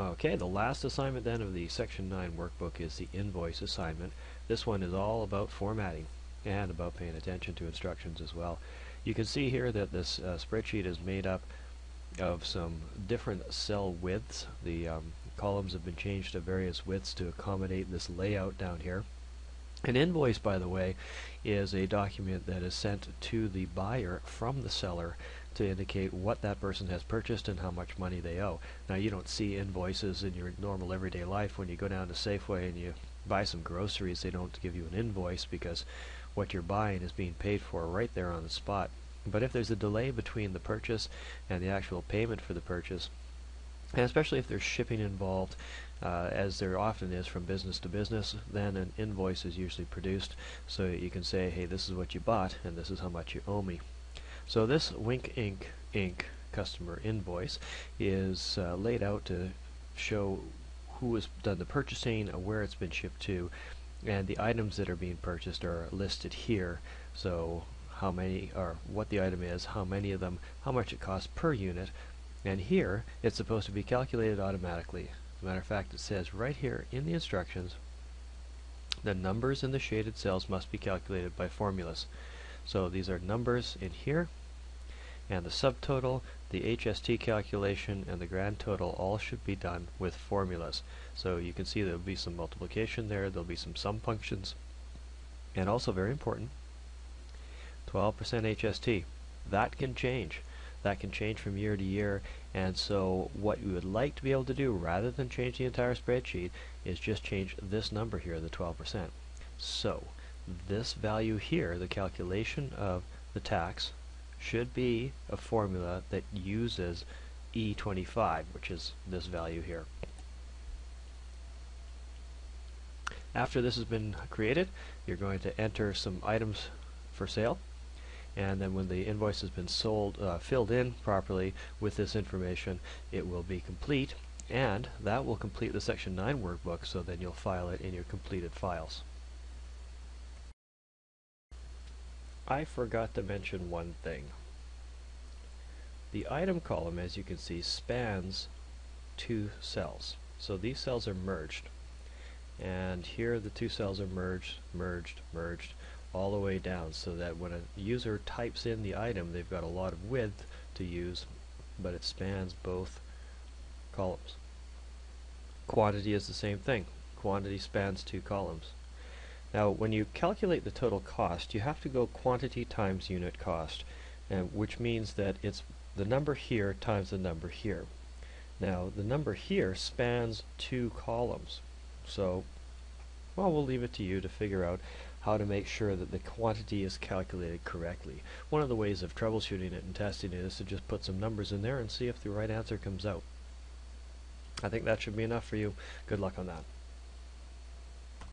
Okay, the last assignment then of the Section 9 workbook is the invoice assignment. This one is all about formatting and about paying attention to instructions as well. You can see here that this spreadsheet is made up of some different cell widths. The columns have been changed to various widths to accommodate this layout down here. An invoice, by the way, is a document that is sent to the buyer from the seller to indicate what that person has purchased and how much money they owe. Now, you don't see invoices in your normal everyday life. When you go down to Safeway and you buy some groceries, they don't give you an invoice because what you're buying is being paid for right there on the spot. But if there's a delay between the purchase and the actual payment for the purchase, and especially if there's shipping involved, as there often is from business to business, then an invoice is usually produced so you can say, hey, this is what you bought and this is how much you owe me. So this Wink Inc. customer invoice is laid out to show who has done the purchasing, where it's been shipped to, and the items that are being purchased are listed here. So how many, or what the item is, how many of them, how much it costs per unit, and here it's supposed to be calculated automatically. As a matter of fact, it says right here in the instructions the numbers in the shaded cells must be calculated by formulas. So these are numbers in here, and the subtotal, the HST calculation, and the grand total all should be done with formulas. So you can see there will be some multiplication there, there will be some sum functions, and also very important, 12% HST. That can change. That can change from year to year, and so what you would like to be able to do, rather than change the entire spreadsheet, is just change this number here, the 12%. So this value here, the calculation of the tax, should be a formula that uses E25, which is this value here. After this has been created, you're going to enter some items for sale, and then when the invoice has been filled in properly with this information, it will be complete, and that will complete the Section 9 workbook, so then you'll file it in your completed files. I forgot to mention one thing. The item column, as you can see, spans two cells. So these cells are merged, and here the two cells are merged, all the way down, so that when a user types in the item, they've got a lot of width to use, but it spans both columns. Quantity is the same thing. Quantity spans two columns. Now, when you calculate the total cost, you have to go quantity times unit cost, which means that it's the number here times the number here. Now, the number here spans two columns, so well, we'll leave it to you to figure out how to make sure that the quantity is calculated correctly. One of the ways of troubleshooting it and testing it is to just put some numbers in there and see if the right answer comes out. I think that should be enough for you. Good luck on that.